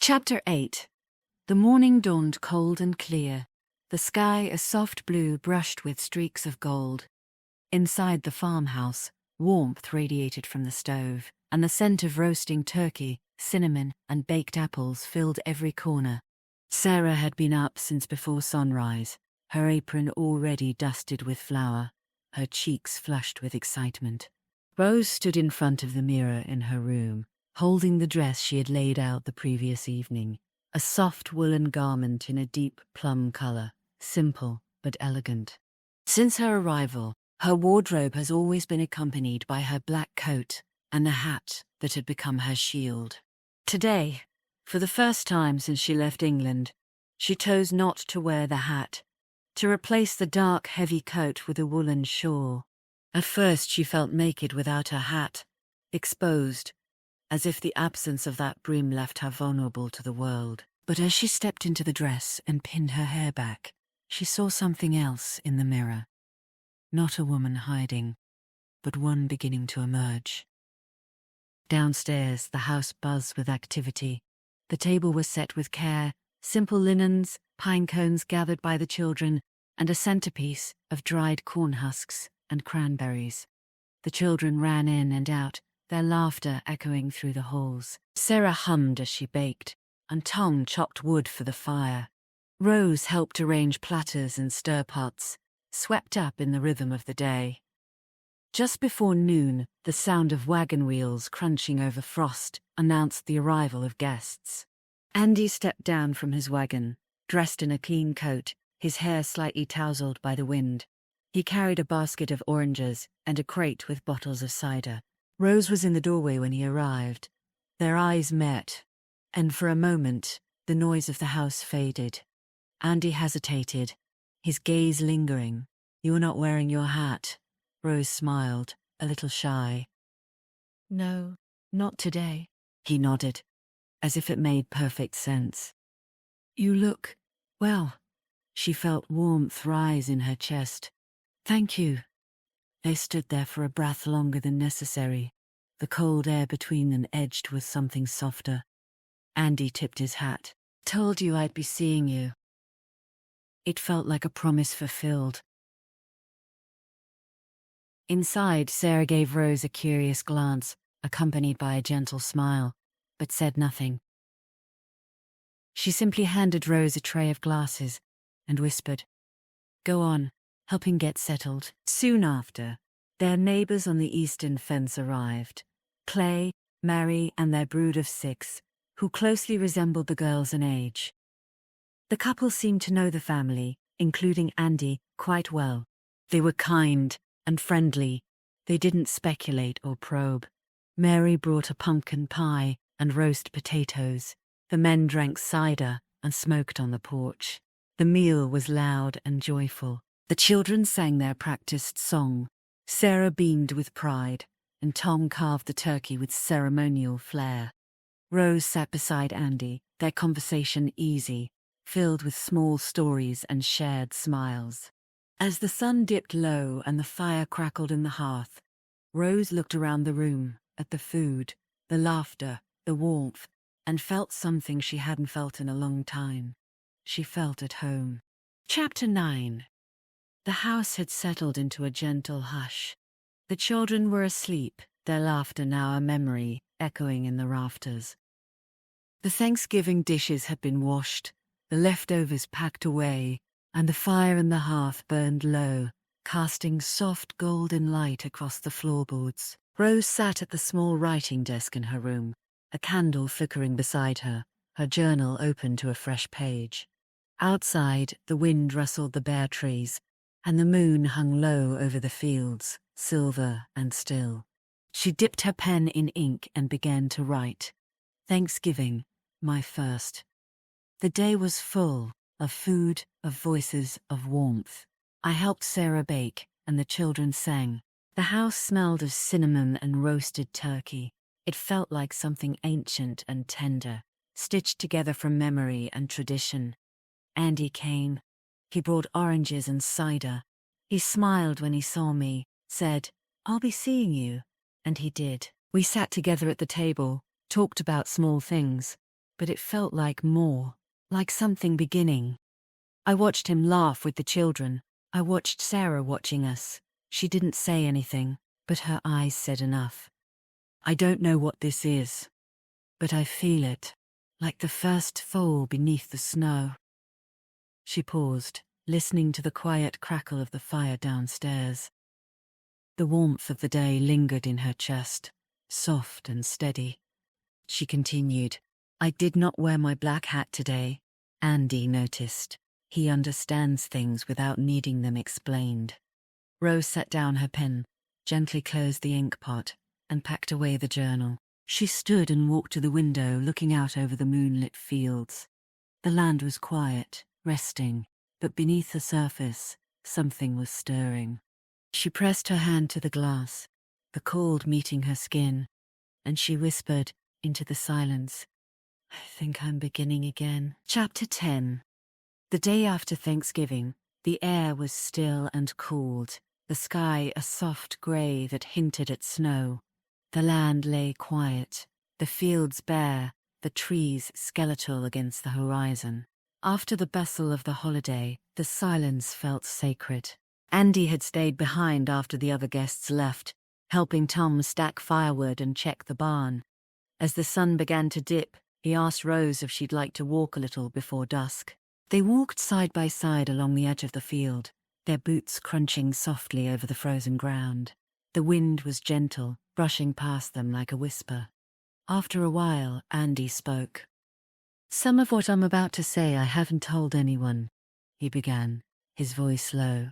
Chapter 8. The morning dawned cold and clear, the sky a soft blue brushed with streaks of gold. Inside the farmhouse, warmth radiated from the stove, and the scent of roasting turkey, cinnamon, and baked apples filled every corner. Sarah had been up since before sunrise, her apron already dusted with flour, her cheeks flushed with excitement. Rose stood in front of the mirror in her room, holding the dress she had laid out the previous evening, a soft woolen garment in a deep plum color, simple but elegant. Since her arrival, her wardrobe has always been accompanied by her black coat and the hat that had become her shield. Today, for the first time since she left England, she chose not to wear the hat, to replace the dark, heavy coat with a woolen shawl. At first she felt naked without her hat, exposed, as if the absence of that brim left her vulnerable to the world. But as she stepped into the dress and pinned her hair back, she saw something else in the mirror. Not a woman hiding, but one beginning to emerge. Downstairs, the house buzzed with activity. The table was set with care, simple linens, pine cones gathered by the children, and a centerpiece of dried corn husks and cranberries. The children ran in and out, their laughter echoing through the halls. Sarah hummed as she baked, and Tom chopped wood for the fire. Rose helped arrange platters and stir pots, swept up in the rhythm of the day. Just before noon, the sound of wagon wheels crunching over frost announced the arrival of guests. Andy stepped down from his wagon, dressed in a clean coat, his hair slightly tousled by the wind. He carried a basket of oranges and a crate with bottles of cider. Rose was in the doorway when he arrived. Their eyes met, and for a moment, the noise of the house faded. Andy hesitated, his gaze lingering. "You're not wearing your hat." Rose smiled, a little shy. "No, not today." He nodded, as if it made perfect sense. "You look, well." She felt warmth rise in her chest. "Thank you." They stood there for a breath longer than necessary, the cold air between them edged with something softer. Andy tipped his hat. "Told you I'd be seeing you." It felt like a promise fulfilled. Inside, Sarah gave Rose a curious glance, accompanied by a gentle smile, but said nothing. She simply handed Rose a tray of glasses and whispered, "Go on, help him get settled." Soon after, their neighbors on the eastern fence arrived, Clay, Mary, and their brood of 6, who closely resembled the girls in age. The couple seemed to know the family, including Andy, quite well. They were kind and friendly. They didn't speculate or probe. Mary brought a pumpkin pie and roast potatoes. The men drank cider and smoked on the porch. The meal was loud and joyful. The children sang their practiced song. Sarah beamed with pride, and Tom carved the turkey with ceremonial flair. Rose sat beside Andy, their conversation easy, filled with small stories and shared smiles. As the sun dipped low and the fire crackled in the hearth, Rose looked around the room, at the food, the laughter, the warmth, and felt something she hadn't felt in a long time. She felt at home. Chapter 9. The house had settled into a gentle hush. The children were asleep, their laughter now a memory, echoing in the rafters. The Thanksgiving dishes had been washed, the leftovers packed away, and the fire in the hearth burned low, casting soft golden light across the floorboards. Rose sat at the small writing desk in her room, a candle flickering beside her, her journal open to a fresh page. Outside, the wind rustled the bare trees, and the moon hung low over the fields, silver and still. She dipped her pen in ink and began to write. Thanksgiving, my first. The day was full of food, of voices, of warmth. I helped Sarah bake, and the children sang. The house smelled of cinnamon and roasted turkey. It felt like something ancient and tender, stitched together from memory and tradition. Andy came. He brought oranges and cider. He smiled when he saw me, said, "I'll be seeing you," and he did. We sat together at the table, talked about small things. but it felt like more, like something beginning. I watched him laugh with the children. I watched Sarah watching us. She didn't say anything, but her eyes said enough. I don't know what this is, but I feel it, like the first fall beneath the snow. She paused, listening to the quiet crackle of the fire downstairs. The warmth of the day lingered in her chest, soft and steady. She continued, I did not wear my black hat today. Andy noticed. He understands things without needing them explained. Rose set down her pen, gently closed the ink pot, and packed away the journal. She stood and walked to the window, looking out over the moonlit fields. The land was quiet, resting, but beneath the surface, something was stirring. She pressed her hand to the glass, the cold meeting her skin, and she whispered into the silence, I think I'm beginning again. Chapter 10. The day after Thanksgiving, the air was still and cooled, the sky a soft grey that hinted at snow. The land lay quiet, the fields bare, the trees skeletal against the horizon. After the bustle of the holiday, the silence felt sacred. Andy had stayed behind after the other guests left, helping Tom stack firewood and check the barn. As the sun began to dip, he asked Rose if she'd like to walk a little before dusk. They walked side by side along the edge of the field, their boots crunching softly over the frozen ground. The wind was gentle, brushing past them like a whisper. After a while, Andy spoke. Some of what I'm about to say I haven't told anyone, he began, his voice low.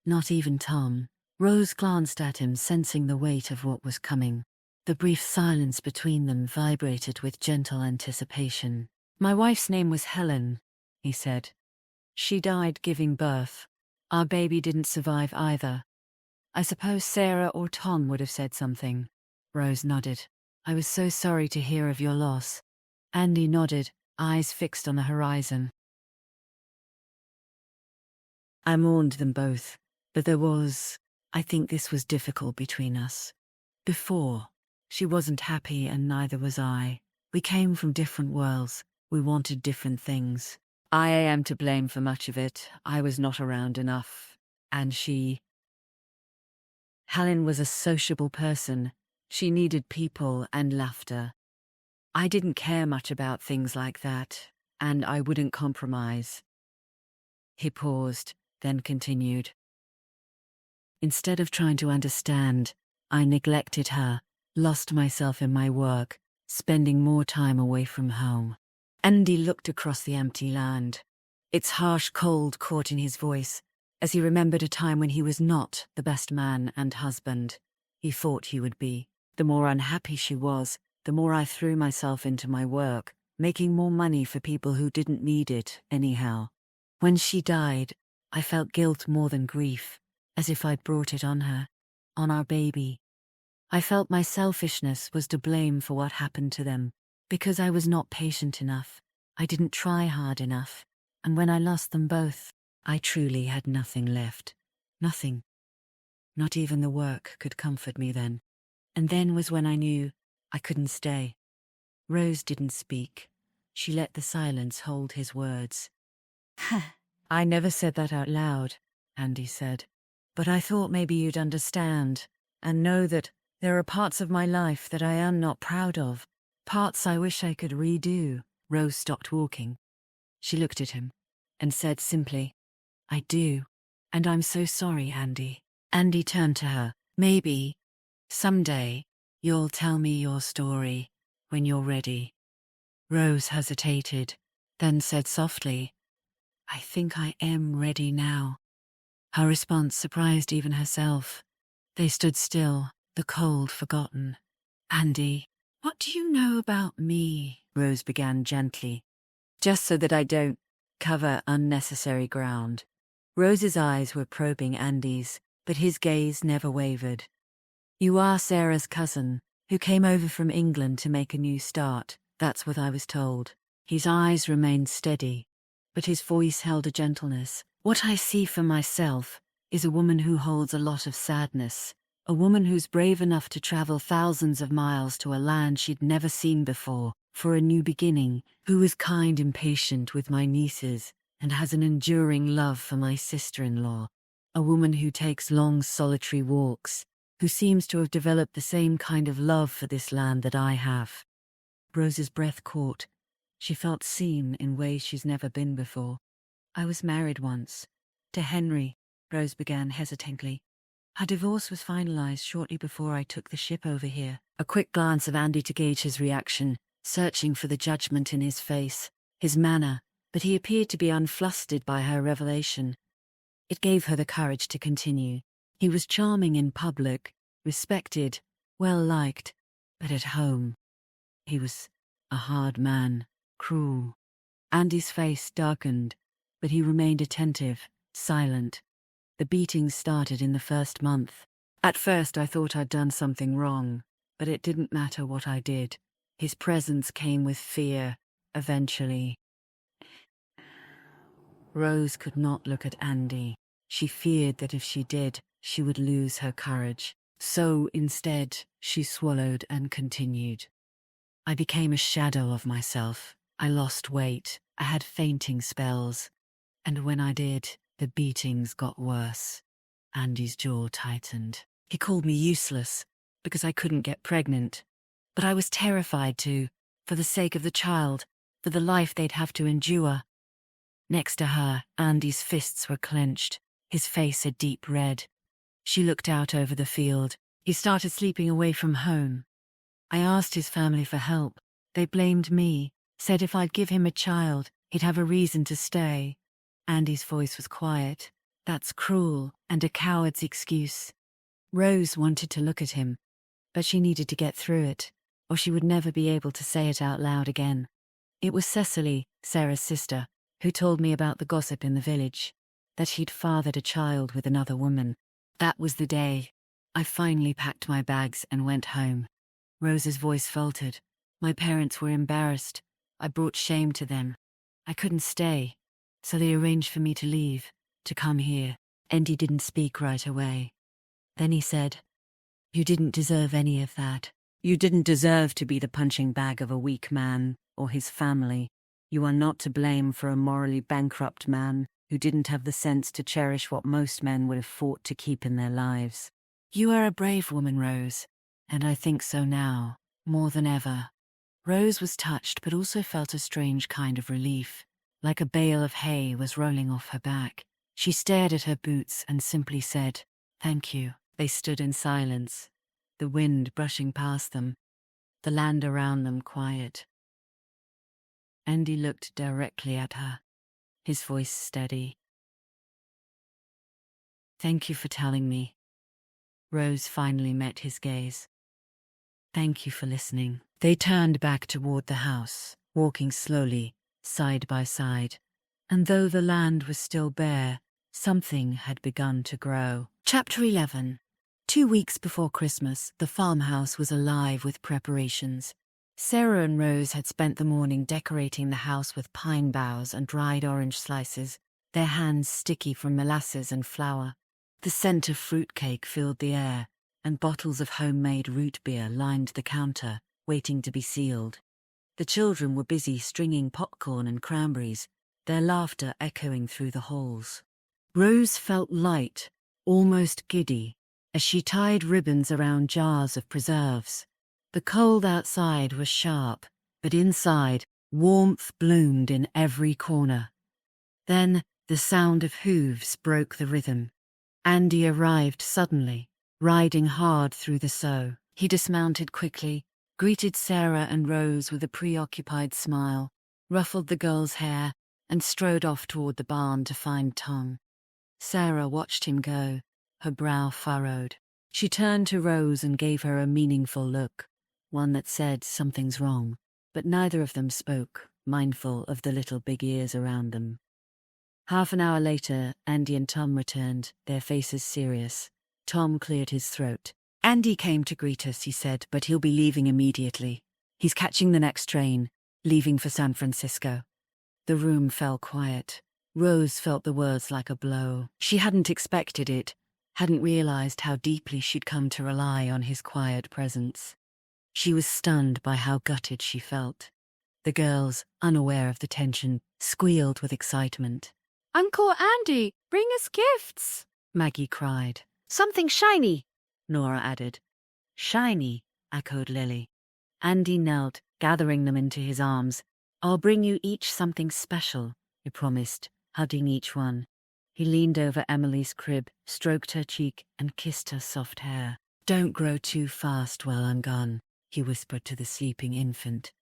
Not even Tom. Rose glanced at him, sensing the weight of what was coming. The brief silence between them vibrated with gentle anticipation. My wife's name was Helen, he said. She died giving birth. Our baby didn't survive either. I suppose Sarah or Tom would have said something. Rose nodded. I was so sorry to hear of your loss. Andy nodded, eyes fixed on the horizon. I mourned them both, but I think this was difficult between us. Before, she wasn't happy and neither was I. We came from different worlds. We wanted different things. I am to blame for much of it. I was not around enough. And Helen was a sociable person. She needed people and laughter. I didn't care much about things like that, and I wouldn't compromise. He paused, then continued. Instead of trying to understand, I neglected her, lost myself in my work, spending more time away from home. Andy looked across the empty land. Its harsh cold caught in his voice, as he remembered a time when he was not the best man and husband he thought he would be. The more unhappy she was, the more I threw myself into my work, making more money for people who didn't need it anyhow. When she died, I felt guilt more than grief, as if I'd brought it on her, on our baby. I felt my selfishness was to blame for what happened to them, because I was not patient enough. I didn't try hard enough, and when I lost them both, I truly had nothing left. Nothing. Not even the work could comfort me then. And then was when I knew I couldn't stay. Rose didn't speak. She let the silence hold his words. I never said that out loud, Andy said. But I thought maybe you'd understand, and know that there are parts of my life that I am not proud of, parts I wish I could redo. Rose stopped walking. She looked at him, and said simply, I do, and I'm so sorry, Andy. Andy turned to her. Maybe, someday, you'll tell me your story, when you're ready. Rose hesitated, then said softly, I think I am ready now. Her response surprised even herself. They stood still, the cold forgotten. Andy, what do you know about me? Rose began gently. Just so that I don't cover unnecessary ground. Rose's eyes were probing Andy's, but his gaze never wavered. You are Sarah's cousin, who came over from England to make a new start. That's what I was told. His eyes remained steady, but his voice held a gentleness. What I see for myself is a woman who holds a lot of sadness, a woman who's brave enough to travel thousands of miles to a land she'd never seen before, for a new beginning, who is kind and patient with my nieces and has an enduring love for my sister-in-law, a woman who takes long solitary walks, who seems to have developed the same kind of love for this land that I have. Rose's breath caught. She felt seen in ways she's never been before. I was married once. To Henry, Rose began hesitantly. Our divorce was finalized shortly before I took the ship over here. A quick glance of Andy to gauge his reaction, searching for the judgment in his face, his manner, but he appeared to be unflustered by her revelation. It gave her the courage to continue. He was charming in public, respected, well-liked, but at home he was a hard man, cruel. Andy's face darkened, but he remained attentive, silent. The beatings started in the first month. At first I thought I'd done something wrong, but it didn't matter what I did. His presence came with fear, eventually. Rose could not look at Andy. She feared that if she did, she would lose her courage. So instead, she swallowed and continued. I became a shadow of myself. I lost weight. I had fainting spells. And when I did, the beatings got worse. Andy's jaw tightened. He called me useless because I couldn't get pregnant. But I was terrified to, for the sake of the child, for the life they'd have to endure. Next to her, Andy's fists were clenched, his face a deep red. She looked out over the field. He started sleeping away from home. I asked his family for help. They blamed me, said if I'd give him a child, he'd have a reason to stay. Andy's voice was quiet. That's cruel and a coward's excuse. Rose wanted to look at him, but she needed to get through it, or she would never be able to say it out loud again. It was Cecily, Sarah's sister, who told me about the gossip in the village, that she'd fathered a child with another woman. That was the day. I finally packed my bags and went home. Rose's voice faltered. My parents were embarrassed. I brought shame to them. I couldn't stay, so they arranged for me to leave, to come here. Andy didn't speak right away. Then he said, "You didn't deserve any of that. You didn't deserve to be the punching bag of a weak man or his family. You are not to blame for a morally bankrupt man who didn't have the sense to cherish what most men would have fought to keep in their lives. You are a brave woman, Rose, and I think so now, more than ever." Rose was touched but also felt a strange kind of relief, like a bale of hay was rolling off her back. She stared at her boots and simply said, "Thank you." They stood in silence, the wind brushing past them, the land around them quiet. Andy looked directly at her, his voice steady. "Thank you for telling me." Rose finally met his gaze. "Thank you for listening." They turned back toward the house, walking slowly, side by side. And though the land was still bare, something had begun to grow. Chapter 11. 2 weeks before Christmas, the farmhouse was alive with preparations. Sarah and Rose had spent the morning decorating the house with pine boughs and dried orange slices, their hands sticky from molasses and flour. The scent of fruitcake filled the air, and bottles of homemade root beer lined the counter, waiting to be sealed. The children were busy stringing popcorn and cranberries, their laughter echoing through the halls. Rose felt light, almost giddy, as she tied ribbons around jars of preserves. The cold outside was sharp, but inside, warmth bloomed in every corner. Then the sound of hooves broke the rhythm. Andy arrived suddenly, riding hard through the sow. He dismounted quickly, greeted Sarah and Rose with a preoccupied smile, ruffled the girls' hair, and strode off toward the barn to find Tom. Sarah watched him go, her brow furrowed. She turned to Rose and gave her a meaningful look, one that said something's wrong, but neither of them spoke, mindful of the little big ears around them. Half an hour later, Andy and Tom returned, their faces serious. Tom cleared his throat. "Andy came to greet us," he said, "but he'll be leaving immediately. He's catching the next train, leaving for San Francisco." The room fell quiet. Rose felt the words like a blow. She hadn't expected it, hadn't realized how deeply she'd come to rely on his quiet presence. She was stunned by how gutted she felt. The girls, unaware of the tension, squealed with excitement. Uncle Andy, bring us gifts, Maggie cried. something shiny. Nora added. Shiny, echoed Lily. Andy knelt, gathering them into his arms. I'll bring you each something special, he promised, hugging each one. He leaned over Emily's crib, stroked her cheek, and kissed her soft hair. Don't grow too fast while I'm gone, he whispered to the sleeping infant.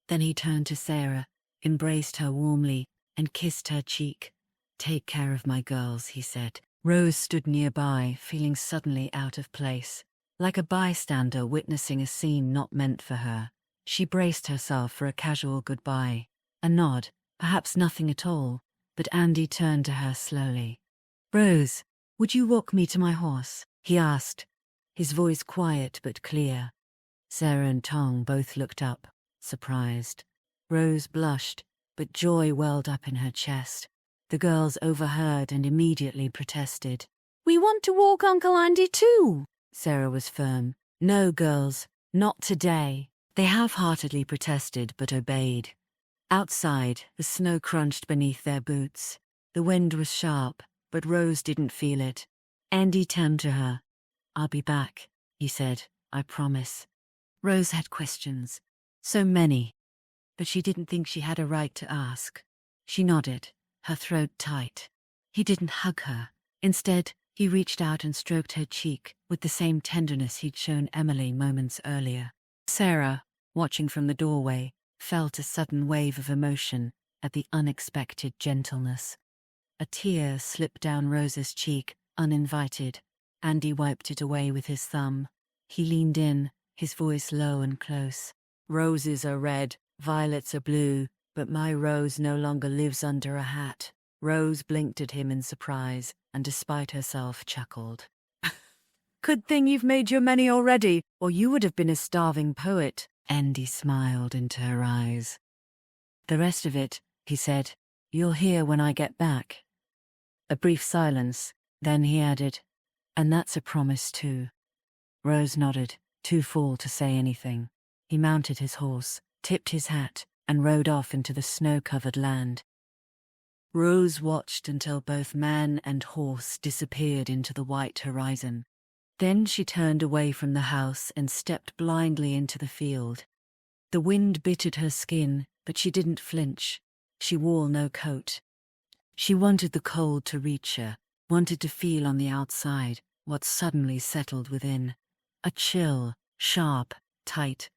Then he turned to Sarah, embraced her warmly, and kissed her cheek. Take care of my girls, he said. Rose stood nearby, feeling suddenly out of place. Like a bystander witnessing a scene not meant for her, she braced herself for a casual goodbye. A nod, perhaps nothing at all, but Andy turned to her slowly. Rose, would you walk me to my horse? He asked, his voice quiet but clear. Sarah and Tong both looked up, surprised. Rose blushed, but joy welled up in her chest. The girls overheard and immediately protested. We want to walk Uncle Andy too. Sarah was firm. No, girls, not today. They half-heartedly protested but obeyed. Outside, the snow crunched beneath their boots. The wind was sharp, but Rose didn't feel it. Andy turned to her. I'll be back, he said. I promise. Rose had questions. So many. But she didn't think she had a right to ask. She nodded, her throat tight. He didn't hug her. Instead, he reached out and stroked her cheek with the same tenderness he'd shown Emily moments earlier. Sarah, watching from the doorway, felt a sudden wave of emotion at the unexpected gentleness. A tear slipped down Rose's cheek, uninvited. Andy wiped it away with his thumb. He leaned in, his voice low and close. Roses are red, violets are blue, but my Rose no longer lives under a hat. Rose blinked at him in surprise, and despite herself chuckled. Good thing you've made your money already, or you would have been a starving poet. Andy smiled into her eyes. The rest of it, he said, you'll hear when I get back. A brief silence, then he added, and that's a promise too. Rose nodded, too full to say anything. He mounted his horse, tipped his hat, and rode off into the snow-covered land. Rose watched until both man and horse disappeared into the white horizon. Then she turned away from the house and stepped blindly into the field. The wind bitted her skin, but she didn't flinch. She wore no coat. She wanted the cold to reach her, wanted to feel on the outside what suddenly settled within. A chill, sharp, tight,